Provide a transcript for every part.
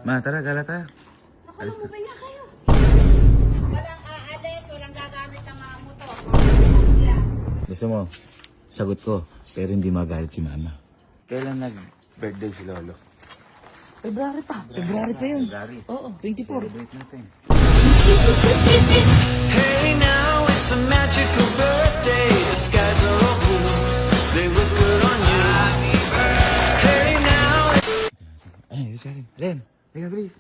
Ma, tara, gala tayo. Naku, lumabaya kayo. Walang aalis, walang gagamit ng mga motor. Gusto mo, sagot ko, pero hindi magalit si Mama. Kailan nag-birthday si Lolo? February pa. February pa yun. February. Oo, 24. Celebrate natin. Hey now, it's a magical birthday. The skies are all blue. They look good on you. Hey now. Ay, sorry. Len, liga please.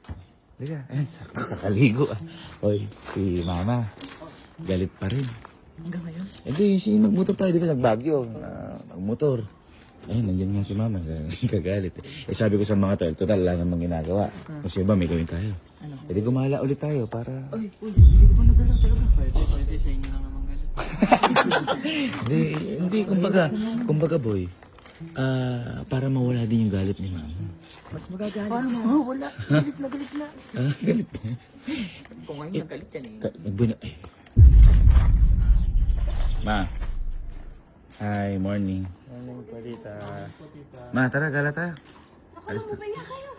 Liga. Ay, nakaligo ah. Hoy, si Mama, galit pa rin. Hanggang ngayon. Hindi, nagmotor tayo, di ba? Nagbagyo. Nagmotor. Ay, nandiyan nga si Mama. Kagalit eh. Sabi ko sa mga tol, total lang namang ginagawa. Kasi ba, may gawin tayo. Ano? E di gumala ulit tayo para... Uy, hindi ko pa nadala talaga. Pwede sa inyo lang naman ganun. Hindi, kumbaga boy, para mawala din yung galit ni Mama. Mas magagalit. Paano mo? Oh, wala. Galit na, galit na. Galit po. Kung ngayon nagalit yan eh. Ma. Hi, morning. Ano palita? Ma, tara, gala tayo. Naku, lumabaya kayo.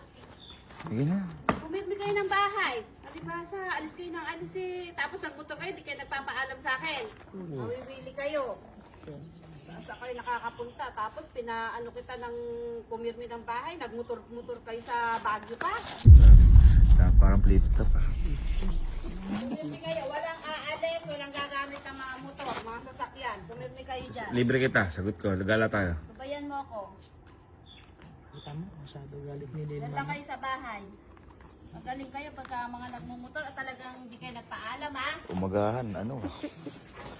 Sige na. Pumirmi kayo ng bahay. Alibasa, alis kayo ng alis eh. Tapos nagmotor kayo, di kayo nagpapaalam sa akin. Mawiwili kayo. Saan kayo nakakapunta? Tapos pinaano kita ng pumirmi ng bahay. Nagmotor kayo sa Baguio pa. Parang plate top ah. Pumirmi kayo, walang aalis, walang gagamit ng mga motor, mga sasakyan. Pumirmi kayo dyan. Libre kita, sagot ko. Gala tayo. Babayan mo ako. Kita mo, masyado galit ni Yan Lil lang Mama. kayo sa bahay. Magaling kayo pagka mga nagmumotor at talagang hindi kayo nagpaalam ha.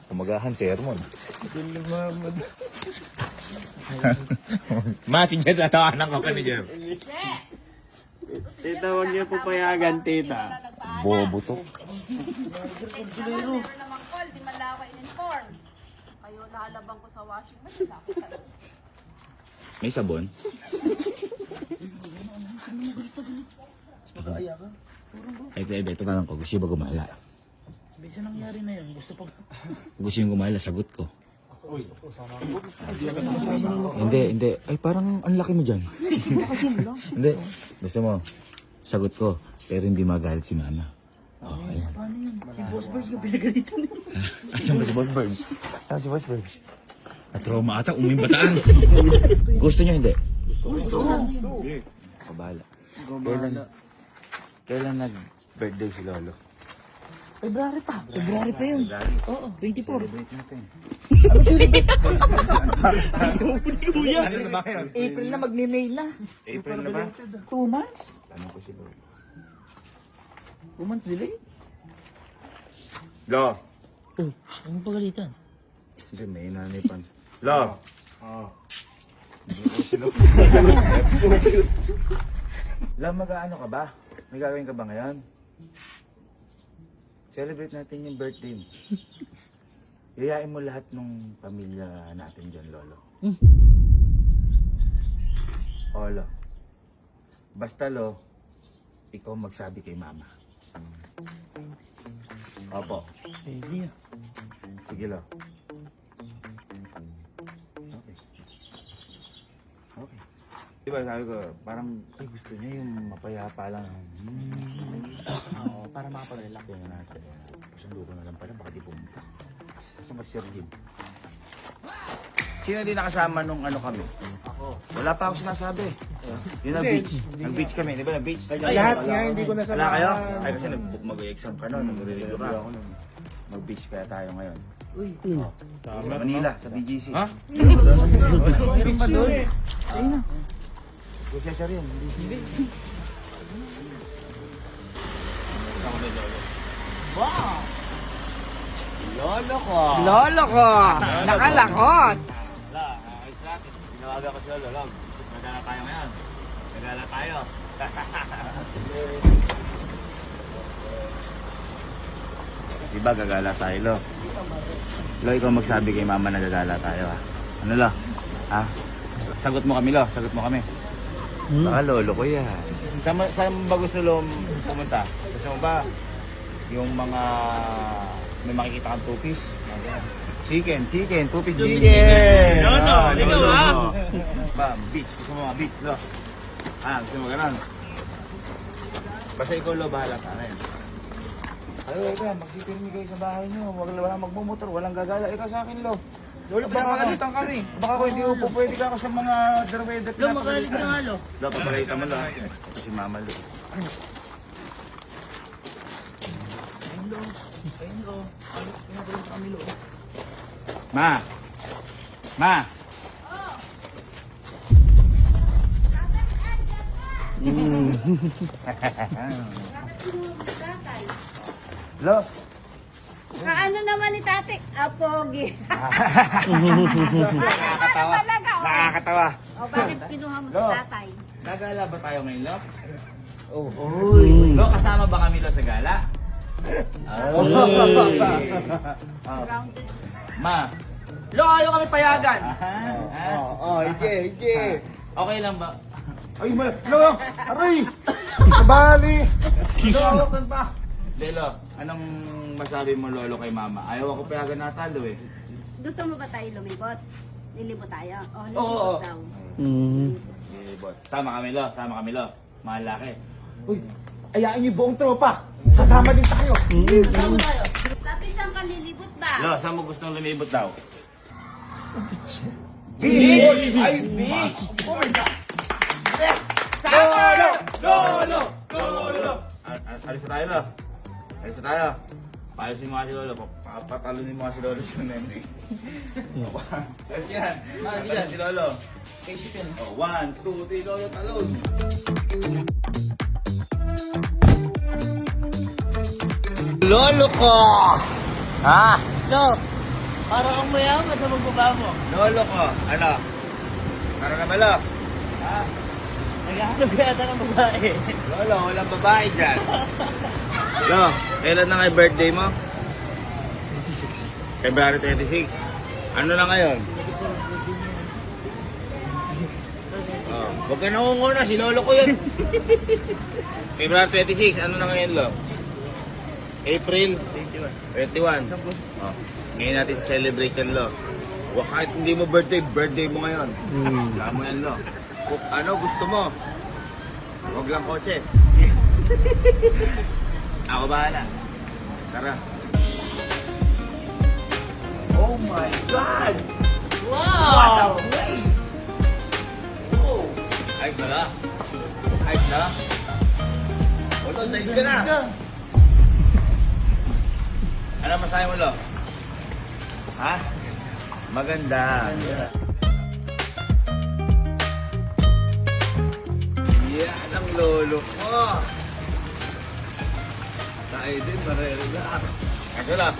Umagahan, sermon. Ma, sige, tatawanan ka pa ni Jeff. Tita, huwag niyo po payagan, tita. Bobo to. Meron namang call, di man lang ako in-inform. Kayo lalabang ko sa washing machine. Ako kayo. May sabon? Mag-aaya ka. Ito na lang ko. Gusto ba gumala? Bisa nangyari na yun. Gusto pa. Gusto yung gumala, sagot ko. Hindi. Ay, parang ang laki mo dyan. Hindi. Gusto mo, sagot ko. Pero hindi magalit si Mama. Oh, ayan. Paano yun? Si Boss Birds ka pinagalitan. Asan ba si Boss Burbs? Asan si Boss Burbs? Trauma ata, uming bataan. Gusto niyo hindi? Gusto. Kabala. Kailan nag-birthday si Lolo? February pa. February pa yun. Oo, 24. Celebrate natin. Kuya. Ano na ba yun? April na, magme-May na. April na ba? 2 months? Ano ko si Lolo? 2 months delay? Lo! Oh, ano pagalitan? Kasi may nanay pa. Lo! Hindi ko si Lolo. Lo, mag-ano ka ba? May gagawin ka ba ngayon? Celebrate natin yung birthday mo. Yayain mo lahat ng pamilya natin dyan, Lolo. O, Lo. Basta, Lo, ikaw magsabi kay Mama. Opo. Sige. Sige, Lo. Okay. Okay. Diba sabi ko, parang gusto niya yung mapayapa lang. Oo, para makapag-relax yun natin. Pasundo ko na lang pala, baka di pumunta. Kasi mag-share din. Sino din nakasama nung ano kami? Ako. Wala pa ako sinasabi. Yun ang beach. Ang beach kami, di ba na beach? Lahat nga hindi ko nasama. Wala kayo? Ay kasi mag-exam ka nun, nag-review ka. Mag-beach kaya tayo ngayon. Uy. Sa Manila, sa BGC. Ha? Meron ba doon? Ayun na. Kung Cesar yun. Wow! Lolo ko! Lolo ko! Nakalakos! Ayos natin. Tinawagan ko si Lolo. Lolo, nagala tayo ngayon. Nagala tayo. Diba gagala tayo, Lo? Lo, ikaw magsabi kay Mama na gagala tayo, ha? Ano, Lo? Ha? Sagot mo kami, Lo. Sagot mo kami. Baka lolo ko yan. Saan ba gusto Lo pumunta? Gusto mo ba yung mga may makikita kang two-piece? Chicken, 2-piece chicken. Lolo, ikaw, ha? Ba, beach. Gusto mo mga beach, Lo? Ah, gusto mo ganun? Basta ikaw, Lo, bahala sa akin. Ay, ikaw, magsipirmi kayo sa bahay niyo. Walang magmumotor, walang gagala. Ikaw sa akin, Lo. Lolo, Baka magalitan kami. Baka ko hindi upo, pwede ka ako sa mga darweda. Lo, magalit ka nga, Lo. Lo, papagalitan mo, Lo. Si Mama, Lo. Ayun, Lo. Pinagalit kami, Lo. Ma! Ma! Lo! Kaano naman ni tate? Apogi. Nakakatawa. Talaga, oh. Nakakatawa. O bakit kinuha mo Lo. si tatay? Nagala ba tayo ngayon, Lo? Oh. Lo, kasama ba kami, Lo, sa gala? Oh. Grounded. Ma! Lo, ayaw kami payagan. Hige. Okay lang ba? Ay, Lo! Aray! Kabali! Lo, hawakan pa! Lo, anong masabi mo, Lolo, kay Mama? Ayaw ako payagan natalo eh. Gusto mo ba tayo lumibot? Lilibot tayo? O, Oo. lilibot daw. Libot. Sama kami, Lo. Sama kami, Lo. Mga laki. Uy, ayain niyo buong tropa. Sasama din tayo. Sama tayo. Tati, saan ka lilibot ba? Lo, saan mo gustong lumibot daw? Beach! Ay, beach! Oh my God! Lolo! Alis na tayo, Lo. Alis na tayo. Paalisin mo nga si Lolo. Papatalunin mo nga si Lolo sa nene. Alis yan. Alis si Lolo. Oh, 1, 2, 3, ikaw yung talon. Lolo ko! Ha? Lo, parang ang mayaman sa magbaba mo. Lolo ko. Ano? Ano naman, Lo? Naghahanap ka yata ng babae. Lolo, walang babae dyan. Lo, kailan na nga yung birthday mo? 26. February 26. Ano na ngayon? Oh, huwag ka nangunguna, si Lolo ko yun. February 26, ano na ngayon, Lo? April 21. Oh, ngayon natin celebrate yan, Lo. Kahit hindi mo birthday mo ngayon. Alam mo yan, Lo. Kung ano gusto mo, huwag lang kotse. Ako bahala. Tara. Oh my God! Wow! place! Oh! Ayos na la. Ayos na. Olo, dive ka na. Ano masahe mo, Lo? Ha? Maganda. Yan ang lolo ko. Tayo din, marerelax. Ako lang.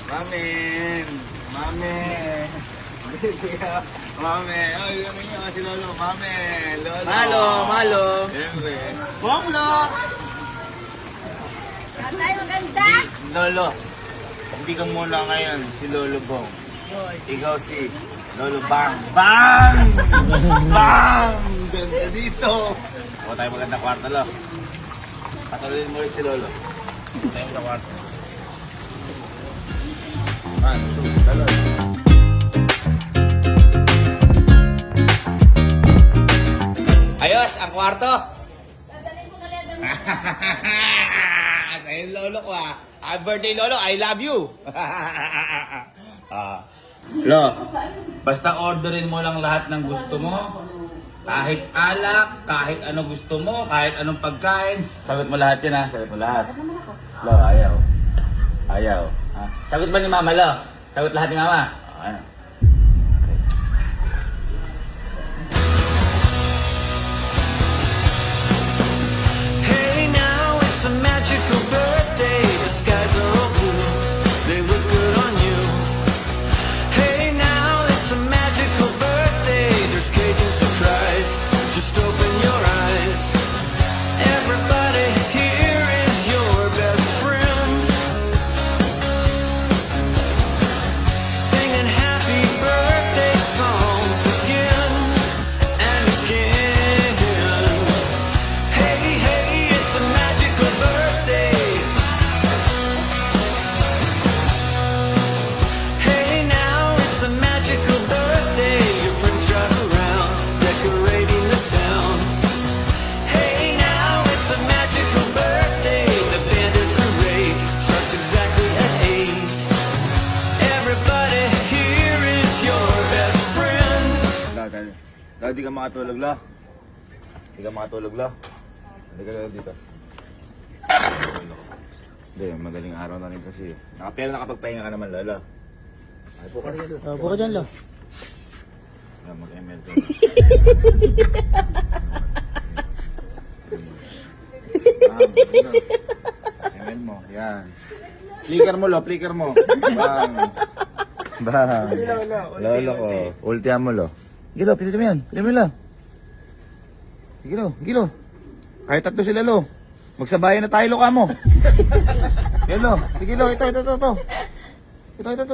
Mamen! Mamen! Mamen! Ay, ano yun si Lolo? Mamen! Lolo! Malo. Siyempre. Bonglo! Tatay, maganda! Lolo, hindi ka muna ngayon si Lolo Bong. Ikaw si Lolo Bang. Bang! Bang! Ganda dito. O tayo maganda kwarto, Lo. Patuloyin mo ulit si Lolo. Tayo sa kwarto. 1, 2, talon. Ayos, ang kwarto. Dadalhin ko kalit ang Sa'yo Lolo ko ah. Happy birthday Lolo, I love you. Lo, basta orderin mo lang lahat ng gusto mo. Kahit alak, kahit ano gusto mo, kahit anong pagkain. Sagot mo lahat yan ha, sagot mo lahat. Lo, ayaw. Ayaw. Ha? Sagot ba ni Mama, Lo? Sagot lahat ni Mama? Ano? Hey, now it's a magical birthday. The skies are all blue. They look good on you. Hey, now it's a magical birthday. There's cake and surprise. Just open your eyes. Everybody here is your best friend. Singing happy makatulog, lo. Hindi ka makatulog, lo. Hindi ka dito. Hindi, magaling araw na rin kasi. Pero nakapagpahinga ka naman, lolo. Ay, po ka rin, lo. Po ka dyan, lo. Mag-ML ka. ML mo, yan. Flicker mo, lo, flicker mo. Bang. Bang. Lolo ko. Ultihan mo, lo. Sige, lo, pilitin mo yan. Pilitin mo, lo. Sige, lo. Sige, lo. Kahit tatlo sila, lo. Magsabayan na tayo, lo, kamo. Yan, lo. Sige, lo. Ito, lo. Ito,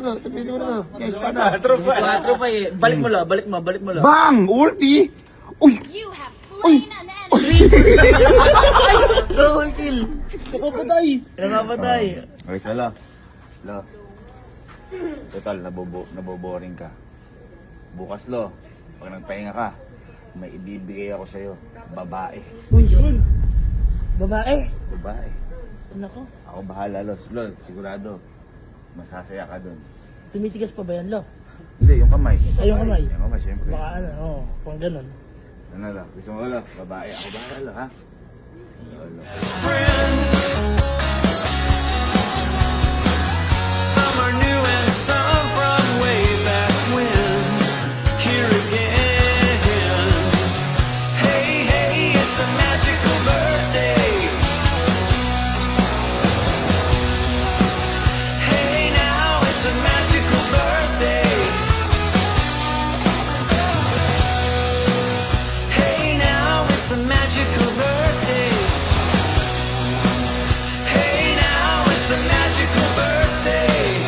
lo. Pilitin mo, lo. Yan, espada. 4 pa eh. Balik mo, lo. Balik mo, lo. Bang! Ulti! Uy! You have slain an enemy. Double kill. Nakapatay. Okay, so, lo. Lo. Total, naboboring ka. Bukas, lo. Pag nagpahinga ka, may ibibigay ako sa'yo. Babae. Uy, babae. Babae. Nako. Ako bahala, lo. Lo, sigurado. Masasaya ka dun. Tumitigas pa ba yan, lo? Hindi, yung kamay. Ay, yung kamay. Yung kamay, syempre. Baka ano, oo. Kung ganun. Ano, lo? Gusto mo, lo? Babae. Ako bahala, lo, ha? Lo. Some are new and some from way back when. Here again. Hey, hey, it's a magical birthday. Hey, now it's a magical birthday. Hey, now it's a magical birthday. Hey, now it's a magical birthday.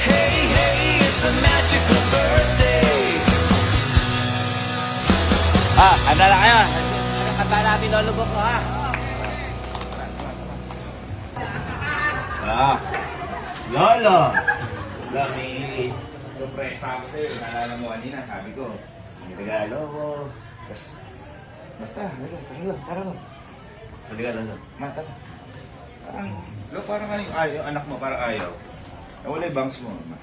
Hey, hey, it's a magical birthday. Ah, ano na kayo? Kanta namin, lolo ko, ha? Ah, Lolo! Lo, may surpresa ako sa'yo. Naalala mo kanina, sabi ko. May regalo ko. Basta, tara lo. Regalo, lo. Ma, tara. Parang, lo, parang ano yung ayaw, anak mo, parang ayaw. Nawala yung bangs mo. Ma.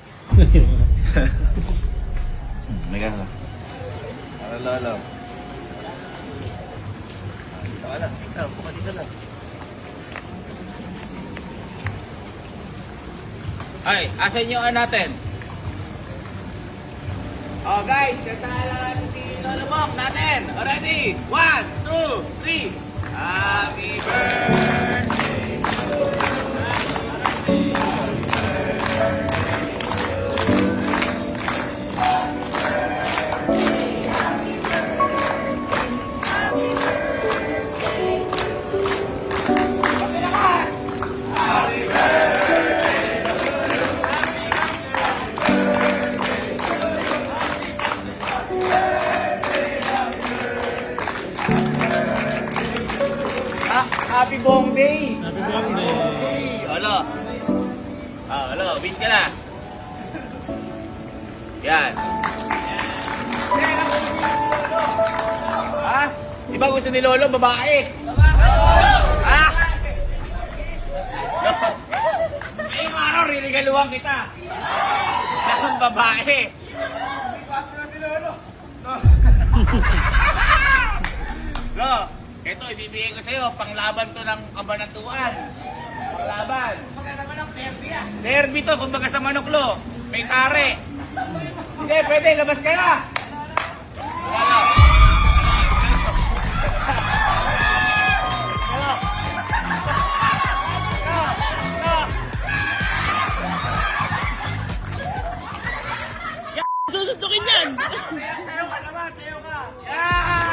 Regalo. Tara, Lolo. Dito ka lang, dito, buka dito lang. Ay, asan yung natin? Oh guys, kantahan lang natin si Lolo Bong natin. Ready? 1, 2, 3. Happy birthday. Happy Bong Day! Happy Bong Day! Alo. Alo, wish ka na. Yan. Ha? Di ba gusto ni Lolo babae? Ha? Ngayong araw, riligaluhan kita. Ng babae. Lo, ito ibibigay ko sa'yo, panglaban to ng kabanatuan. Panglaban. Kumbaga sa manok, derby ah. Derby to, kumbaga sa manok, lo. May tare. Hindi, pwede, labas ka na. Wala. Susundukin yan! Sayo ka naman, sayo ka. Yeah!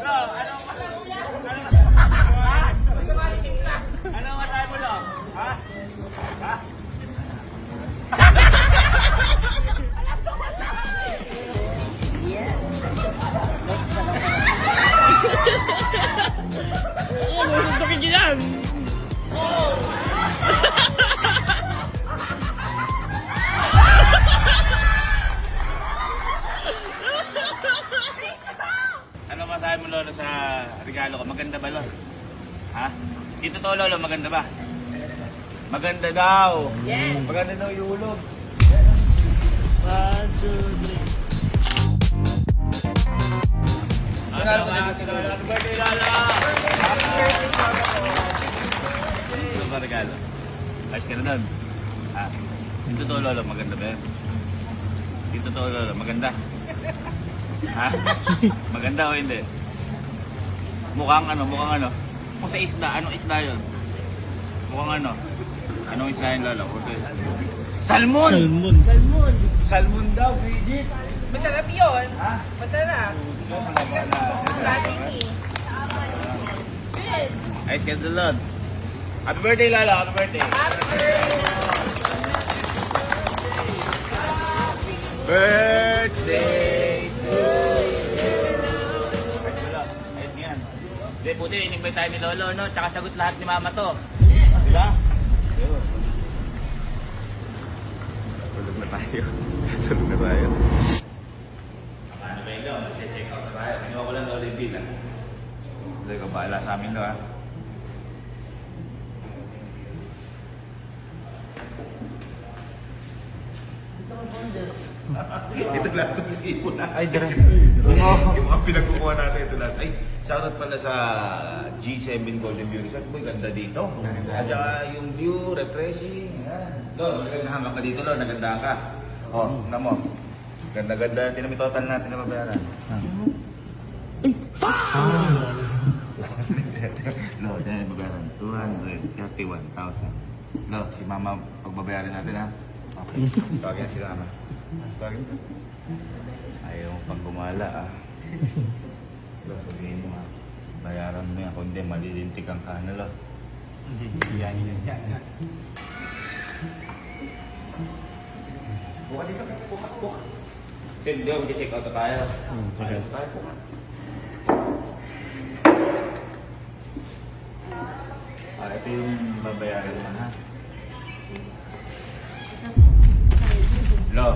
Lo, ano masabi mo? Ha? Ano masabi mo, Lo? Ha? Ha? Susundukin yun yan! Ano masabi mo, Lolo, sa regalo ko? Maganda ba, Lo? Ha? Dito to, Lolo, maganda ba? Maganda daw. Yes. Maganda daw ihulog. 1, 2, 3. Happy birthday, Lolo! Ito ba regalo? Ayos ka na doon. Dito to, Lolo, maganda ba yan? Dito to, Lolo, maganda. Ha? Maganda o hindi? Mukhang ano? Kung sa isda, anong isda yun? Mukhang ano? Anong isda yun, Lolo? Salmon! Salmon. Salmon daw, Bridget! Masarap yun. Ha? Masarap. Sashimi. Ayos ka na doon. Happy birthday, Lolo! Happy birthday! Birthday to you! Ayos nga yan. Hindi, puti, in-invite tayo ni Lolo, no? Tsaka sagot lahat ni Mama to. Diba? Yun. Tulog na tayo. Tulog na tayo. Ano ba yun, Lolo? Mag-check out na tayo. Kinuha ko lang Lolo yung bill, ha? Lolo, ikaw bahala sa amin, no, ha? Ito lahat ng isipo na. Ay, dire. Yung mga pinagkukuha natin ito lahat. Ay, shoutout pala sa G7 Golden View Resort. Boy, ganda dito. At saka yung view, refreshing. Lo, nagandang ka dito, Lo. Nagandang ka. Oh, na mo. Ganda-ganda. Tinami total natin na mabayaran. Lo, dyan yung babayaran. 231,000. Lo, si Mama, pagbabayaran natin, ha? Okay. Tawagin na si Mama. Tawagin ka. Ayaw mo pang gumala, ah. Lo, sabihin mo, ha? Bayaran mo yan. Kung hindi, malilintikan ka na, Lo. Yan yun yan. Buka dito, buka. Sir, di ba, mag-check out na tayo. Alas tayo, buka. Ito yung babayaran mo, ha? Lo.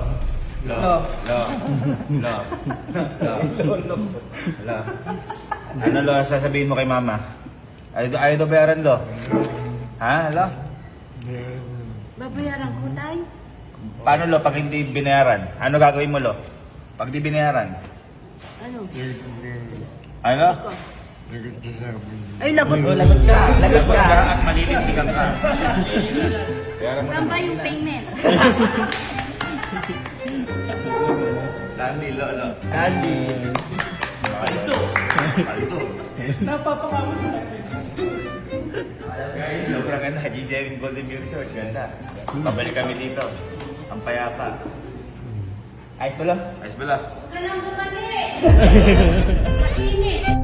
Ano, Lo, sasabihin mo kay Mama? Ayaw daw bayaran, Lo. Ha, Lo? Babayaran ko, tay. Paano, Lo, pag hindi binayaran? Ano gagawin mo, Lo? Pag di binayaran? Ano? Ano? Ay, lagot. Lagot ka. Lagot ka at malilintikan ka. Saan ba yung payment? Candy, Lo. Candy. Paldo. Napapakamot siya. Guys, sobrang ganda. G7 Golden View Resort. Ganda. Pabalik kami dito. Ang payapa. Ayos ba lang? Ayos ba lang? Huwag ka nang bumalik. Mainit.